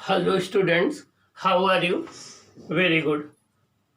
Hello students, how are you? Very good.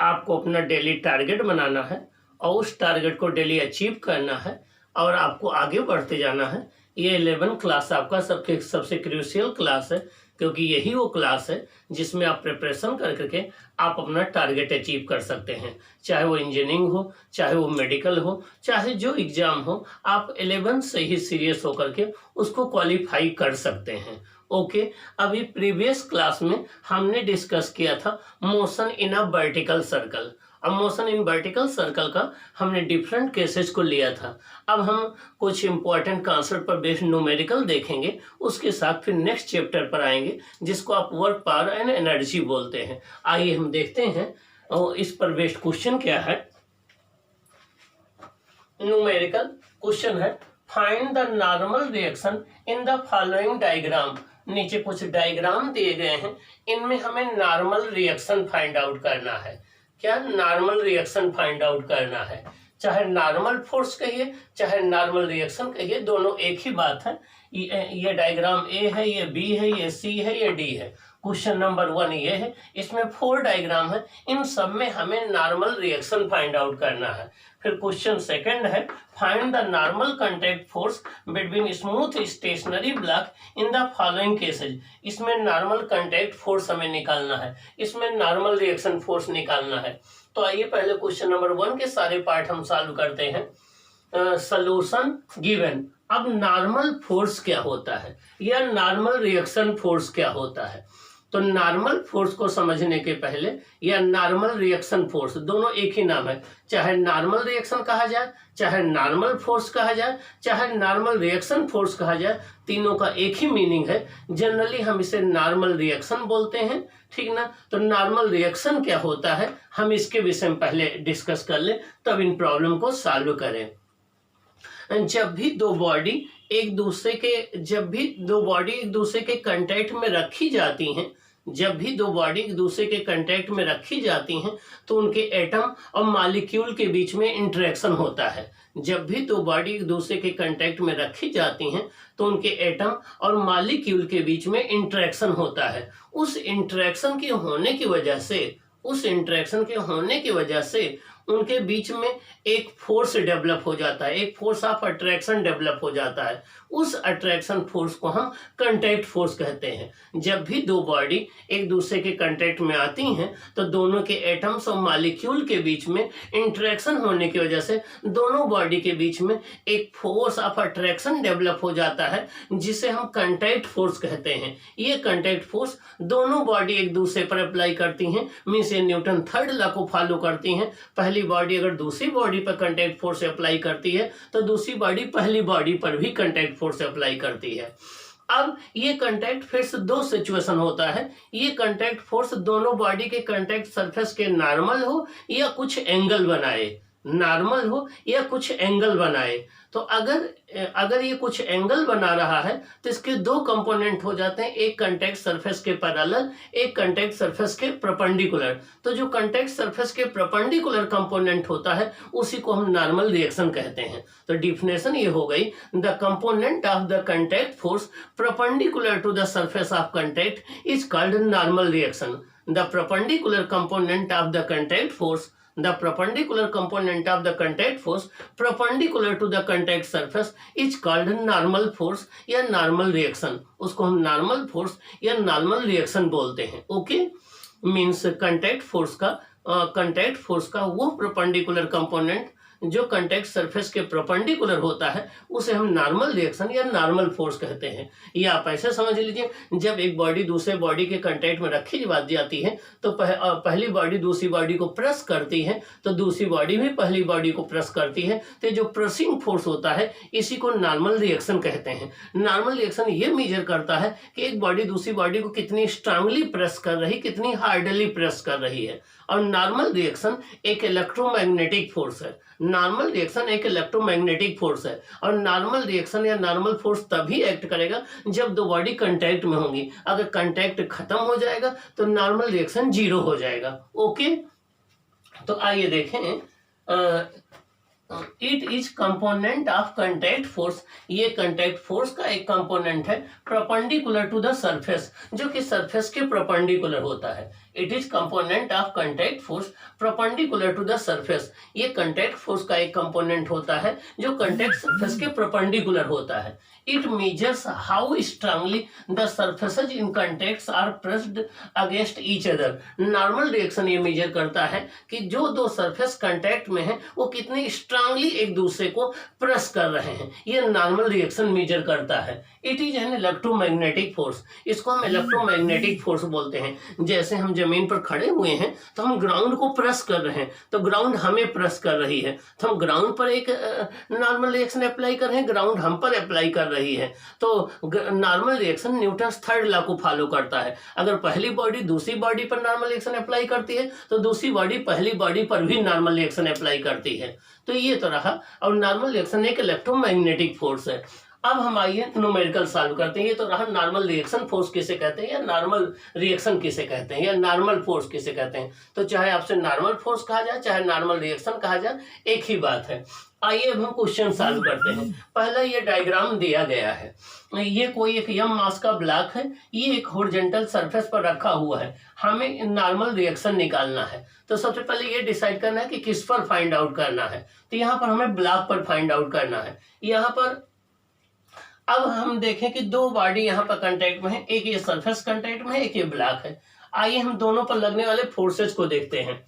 आपको अपना daily target बनाना है और उस टारगेट को डेली अचीव करना है और आपको आगे बढ़ते जाना है। ये 11 क्लास आपका सबसे क्रूशियल क्लास है, क्योंकि यही वो क्लास है जिसमें आप प्रिपरेशन कर करके आप अपना टारगेट अचीव कर सकते हैं। चाहे वो इंजीनियरिंग हो, चाहे वो मेडिकल हो, चाहे जो एग्ज़ाम हो, आप 11 से ही सीरियस होकर के उसको क्वालिफाई कर सकते हैं। ओके। अभी प्रीवियस क्लास में हमने डिस्कस किया था motion in a vertical circle. अब मोशन इन वर्टिकल सर्कल का हमने डिफरेंट केसेस को लिया था। अब हम कुछ इंपॉर्टेंट कॉन्सेप्ट पर बेस्ड न्यूमेरिकल देखेंगे, उसके साथ फिर नेक्स्ट चैप्टर पर आएंगे जिसको आप वर्क पावर एंड एनर्जी बोलते हैं। आइए हम देखते हैं और इस पर बेस्ड क्वेश्चन क्या है। न्यूमेरिकल क्वेश्चन है, find the normal reaction in the following diagram. नीचे कुछ डायग्राम दिए गए हैं, इनमें हमें नॉर्मल रिएक्शन फाइंड आउट करना है। क्या नॉर्मल रिएक्शन फाइंड आउट करना है? चाहे नॉर्मल फोर्स कहिए चाहे नॉर्मल रिएक्शन कहिए, दोनों एक ही बात है। ये डायग्राम ए है, ये बी है, ये सी है, ये डी है। क्वेश्चन नंबर 1 ये है, इसमें 4 डायग्राम है, इन सब में हमें नॉर्मल रिएक्शन फाइंड आउट करना है। फिर क्वेश्चन सेकंड है, find the normal contact force between smooth stationary block in the following cases. इसमें नॉर्मल कांटेक्ट फोर्स हमें निकालना है, इसमें नॉर्मल रिएक्शन फोर्स निकालना है। तो आइए पहले क्वेश्चन नंबर 1 के सारे पार्ट हम सॉल्व करते हैं। Solution given. अब नॉर्मल फोर्स क्या होता है या नॉर्मल रिएक्शन फोर्स क्या होता है? तो नॉर्मल फोर्स को समझने के पहले या नॉर्मल रिएक्शन फोर्स, दोनों एक ही नाम है। चाहे नॉर्मल रिएक्शन कहा जाए, चाहे नॉर्मल फोर्स कहा जाए, चाहे नॉर्मल रिएक्शन फोर्स कहा जाए, तीनों का एक ही मीनिंग है। जनरली हम इसे नॉर्मल रिएक्शन बोलते हैं, ठीक ना। तो नॉर्मल रिएक्शन क्या होता है, हम इसके विषय में पहले डिस्कस कर लें, तब इन प्रॉब्लम को सॉल्व करें। जब भी दो बॉडी एक दूसरे के कांटेक्ट में रखी जाती हैं, जब भी दो बॉडी एक दूसरे के कांटेक्ट में रखी जाती हैं, तो उनके एटम और मॉलिक्यूल के बीच में इंटरेक्शन होता है। जब भी दो बॉडी एक दूसरे के कांटेक्ट में रखी जाती हैं, तो उनके एटम और मॉलिक्यूल के बीच में इंटरेक्शन होता है। उस इंटरेक्शन के होने की वजह से उनके बीच में एक फोर्स डेवलप हो जाता है, एक फोर्स ऑफ अट्रैक्शन डेवलप हो जाता है। उस अट्रैक्शन फोर्स को हम कांटेक्ट फोर्स कहते हैं। जब भी दो बॉडी एक दूसरे के कांटेक्ट में आती हैं, तो दोनों के एटम्स और मॉलिक्यूल के बीच में इंटरेक्शन होने की वजह से दोनों बॉडी के बीच में एक फोर्स ऑफ अट्रैक्शन डेवलप हो जाता है, जिसे हम कांटेक्ट फोर्स कहते हैं। ये कांटेक्ट फोर्स दोनों बॉडी एक दूसरे पर अप्लाई करती हैं, मींस ये न्यूटन थर्ड लॉ को फॉलो करती हैं। पहली बॉडी अगर दूसरी बॉडी पर कांटेक्ट फोर्स अप्लाई करती है, तो दूसरी बॉडी पहली बॉडी पर भी कांटेक्ट फोर्स अप्लाई करती है। अब ये कांटेक्ट फोर्स दो सिचुएशन होता है। ये कांटेक्ट फोर्स दोनों बॉडी के कांटेक्ट सरफेस के नॉर्मल हो या कुछ एंगल बनाए, नॉर्मल हो या कुछ एंगल बनाए। तो अगर ये कुछ एंगल बना रहा है, तो इसके दो कंपोनेंट हो जाते हैं, एक कांटेक्ट सरफेस के पैरेलल, एक कांटेक्ट सरफेस के परपेंडिकुलर। तो जो कांटेक्ट सरफेस के परपेंडिकुलर कंपोनेंट होता है, उसी को हम नॉर्मल रिएक्शन कहते हैं। तो डिफिनेशन ये हो गई, the component of the contact force perpendicular to the surface of contact is called normal reaction. The perpendicular component of the contact force, the perpendicular component of the contact force perpendicular to the contact surface is called normal force या normal reaction। उसको हम normal force या normal reaction बोलते हैं। Okay, means contact force का वो perpendicular component जो contact surface के परपेंडिकुलर होता है, उसे हम नॉर्मल रिएक्शन या नॉर्मल फोर्स कहते हैं। या आप ऐसे समझ लीजिए, जब एक बॉडी दूसरे बॉडी के कांटेक्ट में रखी जाती है, तो पहली बॉडी दूसरी बॉडी को प्रेस करती है, तो दूसरी बॉडी भी पहली बॉडी को प्रेस करती है। तो जो प्रेसिंग फोर्स होता है, इसी को नॉर्मल रिएक्शन कहते हैं। नॉर्मल रिएक्शन ये मेजर करता है कि एक बॉडी दूसरी बॉडी को कितनी स्ट्रांगली प्रेस कर रही, कितनी हार्डली प्रेस कर रही है। और नॉर्मल रिएक्शन एक इलेक्ट्रोमैग्नेटिक फोर्स है। नॉर्मल रिएक्शन एक इलेक्ट्रोमैग्नेटिक फोर्स है, और नॉर्मल रिएक्शन या नॉर्मल फोर्स तभी एक्ट करेगा जब दो बॉडी कांटेक्ट में होंगी। अगर कांटेक्ट खत्म हो जाएगा तो नॉर्मल रिएक्शन जीरो हो जाएगा। ओके, तो आइए देखें it is component of contact force, ये कंटैक्ट फोर्स का एक कंपोनेंट है परपेंडिकुलर टू द सरफेस, जो कि सरफेस के परपेंडिकुलर होता है। It is component of contact force perpendicular to the surface, ये कंटैक्ट फोर्स का एक कंपोनेंट होता है जो कंटैक्ट सरफेस के परपेंडिकुलर होता है। It measures how strongly the surfaces in contacts are pressed against each other. Normal reaction ये मेजर करता है कि जो दो सरफेस कंटैक्ट में है वो कितनी स्ट्रांगली एक दूसरे को प्रेस कर रहे हैं, ये नॉर्मल रिएक्शन मेजर करता है। It is an electromagnetic force, इसको हम इलेक्ट्रोमैग्नेटिक फोर्स बोलते हैं। जैसे हम जमीन पर खड़े हुए हैं तो हम ग्राउंड को प्रेस कर रहे हैं, तो ग्राउंड हमें प्रेस कर रही है, तो हम ग्राउंड पर एक नॉर्मल रिएक्शन अप्लाई कर रहे हैं, ग्राउंड हम पर अप्लाई कर रही है। तो normal reaction Newton's third law को फॉलो करता है। अगर पहली बॉडी दूसरी बॉडी पर नॉर्मल रिएक्शन अप्लाई करती है तो दूसरी बॉडी पहली बॉडी पर भी नॉर्मल रिएक्शन अप्लाई करती है। तो ये तो रहा, और नॉर्मल रिएक्शन एक इलेक्ट्रोमैग्नेटिक फोर्स है। अब हम आइए न्यूमेरिकल सॉल्व करते हैं। ये तो रहा नॉर्मल रिएक्शन फोर्स किसे कहते हैं, या नॉर्मल रिएक्शन किसे कहते हैं, या नॉर्मल फोर्स किसे कहते हैं। तो चाहे आपसे नॉर्मल फोर्स कहा जाए चाहे नॉर्मल रिएक्शन कहा जाए, एक ही बात है। आइए अब हम क्वेश्चन सॉल्व करते हैं। पहला ये डायग्राम दिया गया है, ये कोई एक यम मास का ब्लॉक है, ये एक हॉरिजॉन्टल सरफेस पर रखा हुआ है, हमें नॉर्मल रिएक्शन निकालना है। तो सबसे पहले ये डिसाइड करना है कि किस पर फाइंड आउट करना है। तो यहाँ पर हमें ब्लॉक पर फाइंड आउट करना है। यहाँ पर अब हम देखें कि दो बॉडी यहाँ पर कांटेक्ट में है, एक ये सरफेस कांटेक्ट में है, एक ये ब्लॉक है। आइए हम दोनों पर लगने वाले फोर्सेस को देखते हैं।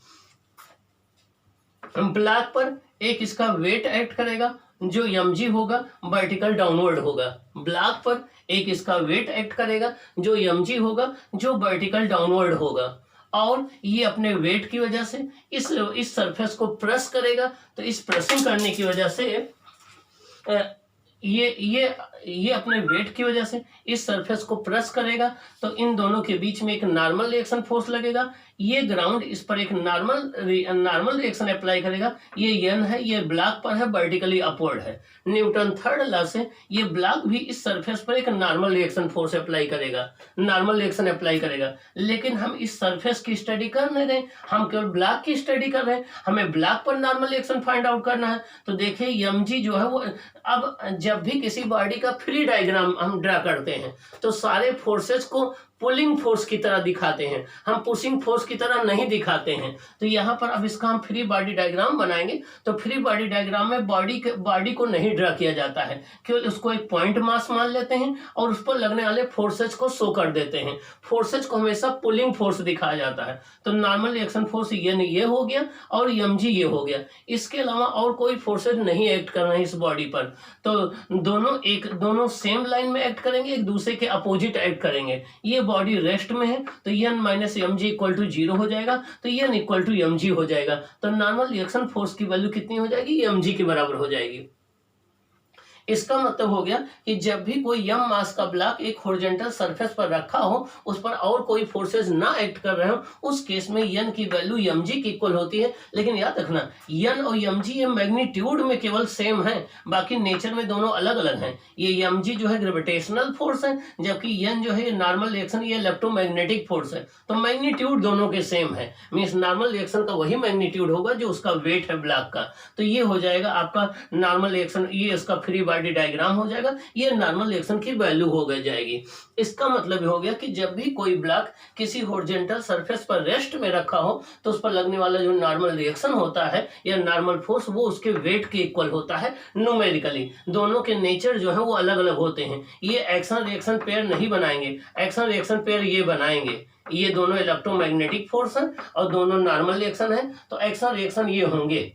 ब्लॉक पर एक इसका वेट एक्ट करेगा जो mg होगा, वर्टिकल डाउनवर्ड होगा। ब्लॉक पर एक इसका वेट एक्ट करेगा जो mg होगा, जो वर्टिकल डाउनवर्ड होगा। और ये अपने वेट की वजह से इस सरफेस को प्रेस करेगा। तो इस प्रेसिंग करने की वजह से ये अपने वेट की वजह से इस सरफेस को प्रेस करेगा। तो इन दोनों के बीच में एक नॉर्मल रिएक्शन फोर्स लगेगा। ये ग्राउंड इस पर एक नॉर्मल रिएक्शन अप्लाई करेगा। ये n है, ये ब्लॉक पर है, वर्टिकली अपवर्ड है। न्यूटन थर्ड लॉ से ये ब्लॉक भी इस सरफेस पर एक नॉर्मल रिएक्शन फोर्स अप्लाई करेगा, नॉर्मल रिएक्शन अप्लाई करेगा। लेकिन हम इस सरफेस की स्टडी कर नहीं रहे, हम केवल ब्लॉक की स्टडी कर रहे हैं। हमें ब्लॉक पर नॉर्मल रिएक्शन फाइंड आउट करना है। तो देखिए mg जो है वो, अब जब भी किसी बॉडी का फ्री डायग्राम हम ड्रा करते हैं तो सारे फोर्सेस को पुलिंग फोर्स की तरह दिखाते हैं, हम पुशिंग फोर्स की तरह नहीं दिखाते हैं। तो यहाँ पर अब इसका हम फ्री बॉडी डायग्राम बनाएंगे। तो फ्री बॉडी डायग्राम में बॉडी को नहीं ड्रा किया जाता है, केवल उसको एक पॉइंट मास मान लेते हैं और उस पर लगने वाले फोर्सेज को शो कर देते हैं। फोर्सेज को हमेशा पुलिंग फोर्स दिखाया जाता है। तो नॉर्मल रिएक्शन फोर्स ये हो गया और mg ये हो गया। इसके अलावा और कोई फोर्सेज नहीं एक्ट कर रहे हैं इस बॉडी पर। तो दोनों सेम लाइन में एक्ट करेंगे, एक दूसरे के अपोजिट एक्ट करेंगे। ये बॉडी रेस्ट में है तो n minus mg equal to 0 हो जाएगा, तो n इक्वल टू mg हो जाएगा। तो नॉर्मल रिएक्शन फोर्स की वैल्यू कितनी हो जाएगी, mg के बराबर हो जाएगी। इसका मतलब हो गया कि जब भी कोई m मास का ब्लॉक एक हॉरिजॉन्टल सरफेस पर रखा हो, उस पर और कोई फोर्सेस ना एक्ट कर रहे हो, उस केस में n की वैल्यू mg की इक्वल होती है। लेकिन याद रखना n और mg ये मैग्नीट्यूड में केवल सेम है, बाकी नेचर में दोनों अलग अलग हैं। ये mg जो है ग्रेविटेशनल फोर्स है, जबकि n जो है नॉर्मल रिएक्शन, ये इलेक्ट्रोमैग्नेटिक फोर्स है। तो मैग्नीट्यूड दोनों के सेम है, मीन्स नॉर्मल रिएक्शन का वही मैग्नीट्यूड होगा जो उसका वेट है ब्लॉक का। तो ये हो जाएगा आपका नॉर्मल रिएक्शन, ये इसका फ्री बॉडी डायग्राम हो जाएगा, ये नॉर्मल रिएक्शन की वैल्यू हो जाएगी। इसका मतलब हो गया कि जब भी कोई ब्लॉक किसी हॉरिजॉन्टल सरफेस पर रेस्ट में रखा हो तो उस पर लगने वाला जो नॉर्मल रिएक्शन होता है या नॉर्मल फोर्स, वो उसके वेट के इक्वल होता है न्यूमेरिकली। दोनों के नेचर जो है वो अलग अलग होते हैं। ये एक्शन रिएक्शन पेयर नहीं बनाएंगे, एक्शन रिएक्शन पेयर ये बनाएंगे। ये दोनों इलेक्ट्रोमैग्नेटिक फोर्स है और दोनों नॉर्मल रिएक्शन है, तो एक्शन रिएक्शन ये होंगे।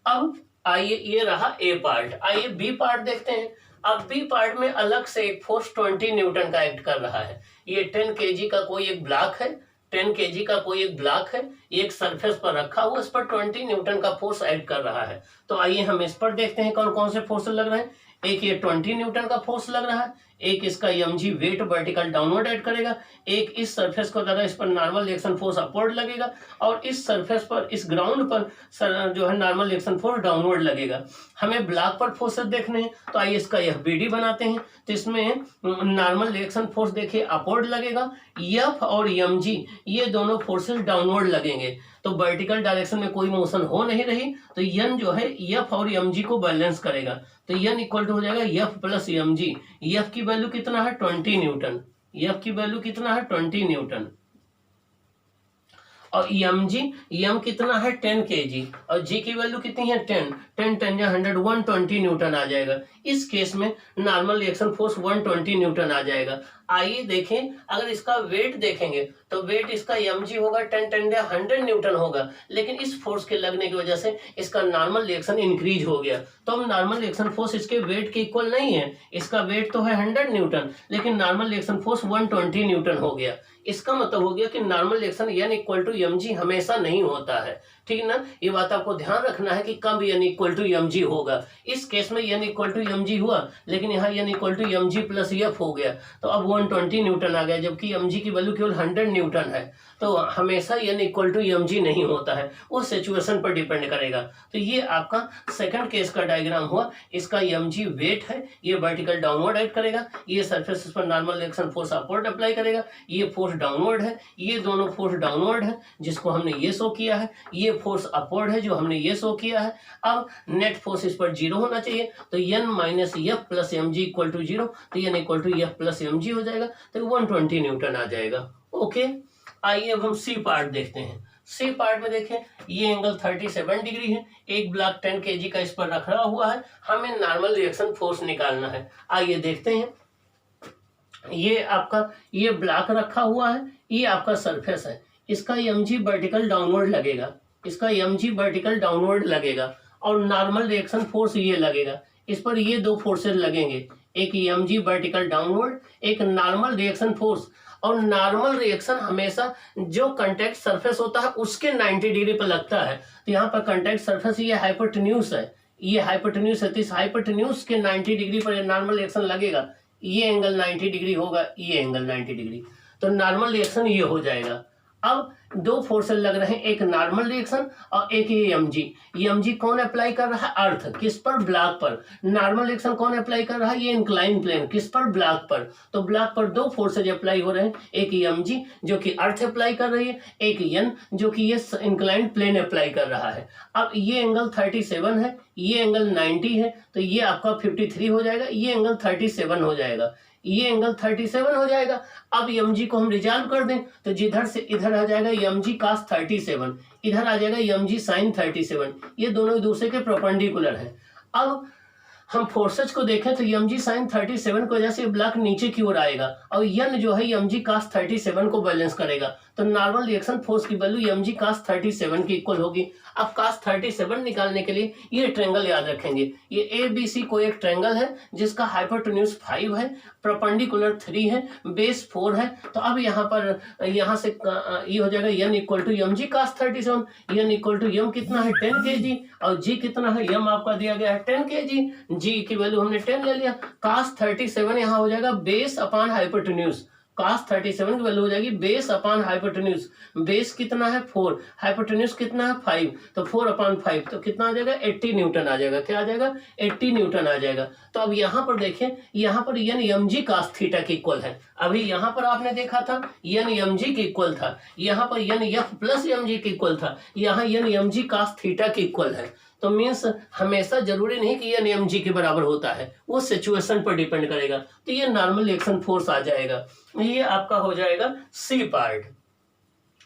अब आइए, ये रहा ए पार्ट। आइए बी पार्ट देखते हैं। अब बी पार्ट में अलग से एक फोर्स 20 न्यूटन का एक्ट कर रहा है। ये 10 kg का कोई एक ब्लॉक है, 10 kg का कोई एक ब्लॉक है, एक सरफेस पर रखा हुआ, इस पर 20 न्यूटन का फोर्स एक्ट कर रहा है। तो आइए हम इस पर देखते हैं कौन कौन से फोर्स लग रहे हैं। एक ये 20 न्यूटन का फोर्स लग रहा है, एक इसका mg weight vertical downward add करेगा, एक इस सरफेस को लगा, इस पर नॉर्मल रिएक्शन फोर्स अपवर्ड लगेगा, और इस सरफेस पर, इस ग्राउंड पर जो है नॉर्मल रिएक्शन फोर्स डाउनवर्ड लगेगा। हमें ब्लॉक पर फोर्सेस देखने हैं, तो आइए इसका यह BD बनाते हैं। तो इसमें नॉर्मल रिएक्शन फोर्स देखिए अपवर्ड लगेगा, F और mg ये दोनों फोर्सेस डाउनवर्ड लगेंगे। तो वर्टिकल डायरेक्शन में कोई मोशन हो नहीं रही, तो n जो है F और mg को बैलेंस करेगा। तो n इक्वल टू हो जाएगा F प्लस mg। F की वैल्यू कितना है 20 न्यूटन, F की वैल्यू कितना है 20 न्यूटन, और एम कितना है 10 kg, और जी की वैल्यू कितनी है 10, 10 या 100 120 न्यूटन आ जाएगा। इस केस में नॉर्मल रिएक्शन फोर्स 120 न्यूटन आ जाएगा। आइए देखें, अगर इसका वेट देखेंगे तो वेट इसका mg होगा 10 या 100 न्यूटन होगा, लेकिन इस फोर्स के लगने की वजह से इसका नॉर्मल रिएक्शन इंक्रीज हो गया। तो अब नॉर्मल रिएक्शन फोर्स इसके वेट के इक्वल नहीं है, इसका वेट तो है 100 न्यूटन, लेकिन नॉर्मल रिएक्शन फोर्स 120 न्यूटन हो गया। इसका मतलब हो गया कि normal reaction n equal to mg हमेशा नहीं होता है, ठीक ना। ये बात आपको ध्यान रखना है कि कब n इक्वल टू mg होगा। इस केस में n इक्वल टू mg हुआ, लेकिन यहाँ n equal to mg plus f हो गया, तो अब 120 न्यूटन आ गया, जबकि mg की वैल्यू केवल 100 न्यूटन है। तो हमेशा n इक्वल टू mg नहीं होता है, वो सिचुएशन पर डिपेंड करेगा। तो ये आपका सेकंड केस का डायग्राम हुआ। इसका mg वेट है, ये वर्टिकल डाउनवर्ड एक्ट करेगा, ये सरफेस पर normal reaction force upward apply करेगा, ये फोर्स डाउनवर्ड है, ये दोनों फोर्स डाउनवर्ड है जिसको हमने ये शो किया है, ये फोर्स अपवर्ड है जो हमने ये शो किया है। अब नेट फोर्स इस पर 0 होना चाहिए, तो n minus F plus mg equal to 0, तो n equal to F plus mg हो जाएगा, तो 120 न्यूटन आ जाएगा। ओके, आइए अब हम सी पार्ट देखते हैं। सी पार्ट में देखें, ये एंगल 37 डिग्री है, एक ब्लॉक 10 kg का इस पर रखा हुआ है, हमें नॉर्मल रिएक्शन फोर्स निकालना है। आइए देखते हैं, ये आपका ये ब्लॉक रखा हुआ है, ये आपका सरफेस है, इसका mg वर्टिकल डाउनवर्ड लगेगा, इसका mg वर्टिकल डाउनवर्ड लगेगा, और नॉर्मल रिएक्शन फोर्स ये लगेगा, इस पर ये दो फोर्सेस लगेंगे, एक mg वर्टिकल डाउनवर्ड, एक नॉर्मल रिएक्शन फोर्स। और नॉर्मल रिएक्शन हमेशा जो कांटेक्ट सरफेस होता है उसके 90 डिग्री पर लगता है। तो यहाँ पर कांटेक्ट सरफेस ये हाइपोटेन्यूज है, ये हाइपोटेन्यूज है, तो इस हाइपोटेन्यूज के 90 डिग्री पर नॉर्मल रिएक्शन लगेगा, ये एंगल 90 डिग्री होगा, ये एंगल 90 डिग्री, तो नॉर्मल रिएक्शन ये हो जाएगा। अब दो फोर्सेस लग रहे हैं, एक नॉर्मल रिएक्शन और एक ये mg कौन अप्लाई कर रहा है, अर्थ, किस पर, ब्लॉक पर। नॉर्मल रिएक्शन कौन अप्लाई कर रहा है, ये इंक्लाइन प्लेन, किस पर, ब्लॉक पर। तो ब्लॉक पर दो फोर्सेज अप्लाई हो रहे हैं, एक mg जो कि अर्थ अप्लाई कर रही है, एक n जो कि ये इंक्लाइन प्लेन अप्लाई कर रहा है। अब ये एंगल 37 है, ये एंगल 90 है, तो ये आपका 53 हो जाएगा, ये एंगल 37 हो जाएगा, ये एंगल 37 हो जाएगा। अब mg को हम रिजॉल्व कर दें तो जिधर से इधर आ जाएगा mg cos 37, इधर आ जाएगा mg sin 37, ये दोनों एक दूसरे के परपेंडिकुलर है। अब हम फोर्सेज को देखें तो mg sin 37 की वजह से ब्लॉक नीचे की ओर आएगा, और n जो है mg cos 37 को बैलेंस करेगा, तो नॉर्मल रिएक्शन फोर्स की वैल्यू mg cos 37 की इक्वल होगी। अब cos 37 निकालने के लिए ये ट्रायंगल याद रखेंगे, ये ABC को एक ट्रायंगल है जिसका हाइपोटेन्यूज 5 है, परपेंडिकुलर 3 है, बेस 4 है। तो अब यहाँ पर यहाँ से ये हो जाएगा n equal to mg cos 37, n equal to m कितना है 10 kg, और g कितना है, m आपका दिया गया है 10 kg, g की वैल्यू हमने 10 ले लिया। cos 37 यहाँ हो जाएगा बेस अपॉन हाइपोटेन्यूज, cos 37 की वैल्यू हो जाएगी बेस अपॉन हाइपोटेन्यूज, बेस कितना है 4, हाइपोटेन्यूज कितना है 5, तो 4 अपॉन 5 तो कितना आ जाएगा 80 न्यूटन आ जाएगा, क्या आ जाएगा 80 न्यूटन आ जाएगा। तो अब यहाँ पर देखें, यहाँ पर n mg cos थीटा के इक्वल है, अभी यहाँ पर आपने देखा था n mg के इक्वल था, यहाँ पर n f प्लस mg के इक्वल था, यहाँ n mg cos थीटा के इक्वल है। तो मीन्स हमेशा जरूरी नहीं कि ये mg के बराबर होता है, वो सिचुएशन पर डिपेंड करेगा। तो ये नॉर्मल रिएक्शन फोर्स आ जाएगा, ये आपका हो जाएगा सी पार्ट।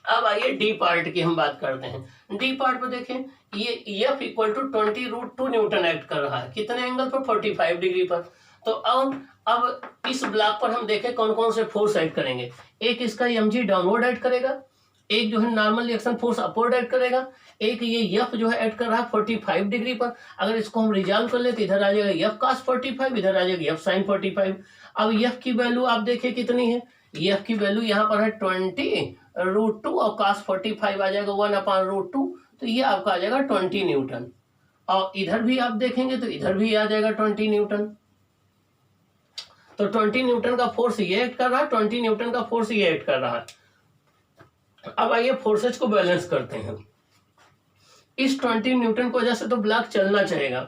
अब आइए डी पार्ट की हम बात करते हैं। डी पार्ट पर देखें, ये F equal to 20√2 newton act कर रहा है, कितने एंगल पर 45 डिग्री पर। तो अब इस ब्लॉक पर हम देखें कौन कौन से फोर्स एक्ट करेंगे, एक इसका mg डाउनवर्ड एक्ट करेगा, एक जो है normal reaction force upward add करेगा, एक ये F जो है ऐड कर रहा है 45 डिग्री पर। अगर इसको हम रिजॉल्व कर ले तो इधर आ जाएगा F cos 45, इधर आ जाएगा F sin 45। अब F की वैल्यू आप देखिए कितनी है, F की वैल्यू यहाँ पर है 20√2 और cos 45 आ जाएगा 1/√2, तो ये आपका आ जाएगा 20 न्यूटन। और इधर भी आप देखेंगे तो इधर भी आ जाएगा 20 न्यूटन। तो 20 न्यूटन का फोर्स ये एक्ट कर रहा है, 20 न्यूटन का फोर्स ये एक्ट कर रहा है। अब आइए फोर्सेज को बैलेंस करते हैं। इस 20 न्यूटन की वजह से तो ब्लॉक चलना चाहेगा,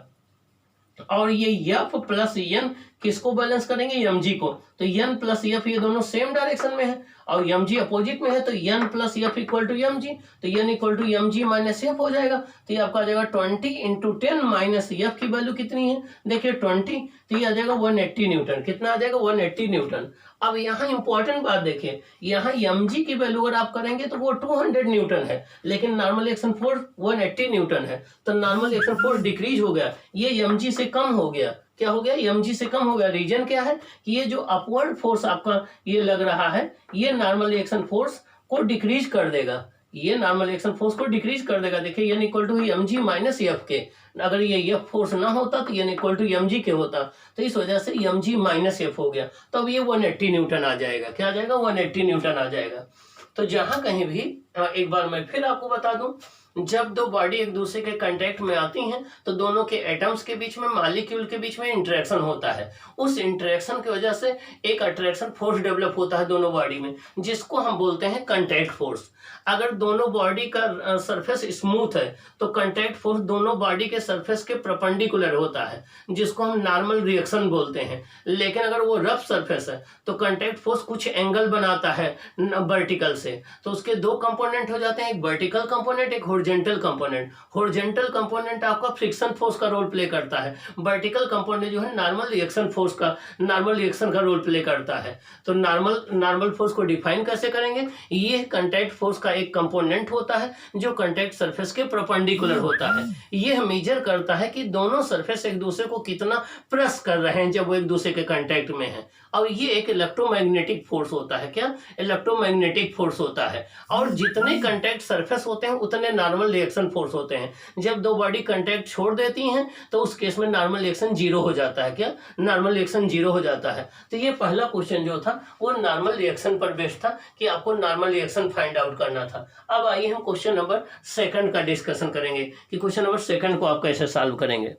और ये F प्लस n किसको बैलेंस करेंगे, mg को। तो n प्लस एफ ये दोनों सेम डायरेक्शन में है और mg अपोजिट में है, तो n plus F equal to mg, तो n equal to mg minus F हो जाएगा। तो ये आपका आ जाएगा 20 इंटू 10 माइनस एफ की वैल्यू कितनी है, देखिए 20, तो ये आ जाएगा 180 न्यूटन। कितना आ जाएगा, 180 न्यूटन। अब यहाँ इंपॉर्टेंट बात देखिए, यहाँ mg की वैल्यू अगर आप करेंगे तो वो 200 न्यूटन है, लेकिन नॉर्मल एक्शन फोर्स 180 न्यूटन है, तो नॉर्मल एक्शन फोर्स डिक्रीज हो गया, ये mg से कम हो गया। क्या हो गया, mg से कम हो गया। रीजन क्या है कि ये जो अपवर्ड फोर्स आपका ये लग रहा है, ये नॉर्मल एक्शन फोर्स को डिक्रीज कर देगा, ये नॉर्मल एक्शन फोर्स को डिक्रीज कर देगा। देखिए n equal to mg minus F के, अगर ये एफ फोर्स ना होता तो n इक्वल टू mg के होता, तो इस वजह से mg माइनस एफ हो गया, तो अब ये 180 न्यूटन आ जाएगा। क्या आ जाएगा, 180 न्यूटन आ जाएगा। तो जहां कहीं भी एक बार मैं फिर आपको बता दूं, जब दो बॉडी एक दूसरे के कांटेक्ट में आती हैं तो दोनों के एटम्स के बीच में, मॉलिक्यूल के बीच में इंटरेक्शन होता है। उस इंटरेक्शन की वजह से एक अट्रैक्शन फोर्स डेवलप होता है दोनों बॉडी में, जिसको हम बोलते हैं कांटेक्ट फोर्स। अगर दोनों बॉडी का सरफेस स्मूथ है तो कांटेक्ट फोर्स दोनों बॉडी के सरफेस के परपेंडिकुलर होता है, जिसको हम नॉर्मल रिएक्शन बोलते हैं। लेकिन अगर वो रफ सरफेस है तो कांटेक्ट फोर्स कुछ एंगल बनाता है वर्टिकल से, तो उसके दो कंपोनेंट हो जाते हैं, एक वर्टिकल कंपोनेंट, एक हॉरिजॉन्टल कंपोनेंट। हॉरिजॉन्टल कंपोनेंट आपका फ्रिक्शन फोर्स का रोल प्ले करता है, वर्टिकल कंपोनेंट जो है नॉर्मल रिएक्शन फोर्स का, नॉर्मल रिएक्शन का रोल प्ले करता है। तो नॉर्मल फोर्स को डिफाइन कैसे करेंगे, ये कांटेक्ट फोर्स का एक कंपोनेंट होता है जो कांटेक्ट सरफेस के परपेंडिकुलर होता है। ये मेजर करता है कि दोनों सरफेस एक दूसरे को कितना प्रेस कर रहे हैं जब वो एक दूसरे के कांटेक्ट में है। और ये एक इलेक्ट्रोमैग्नेटिक फोर्स होता है। क्या, इलेक्ट्रोमैग्नेटिक फोर्स होता है। और जितने कांटेक्ट सरफेस होते हैं उतने नॉर्मल रिएक्शन फोर्स होते हैं। जब दो बॉडी कांटेक्ट छोड़ देती हैं तो उस केस में नॉर्मल रिएक्शन जीरो हो जाता है। क्या, नॉर्मल रिएक्शन जीरो हो जाता है। तो ये पहला क्वेश्चन जो था वो नॉर्मल रिएक्शन पर बेस्ड था कि आपको नॉर्मल रिएक्शन फाइंड आउट करना था। अब आइए हम क्वेश्चन नंबर 2 का डिस्कशन करेंगे कि क्वेश्चन नंबर 2 को आप कैसे सॉल्व करेंगे।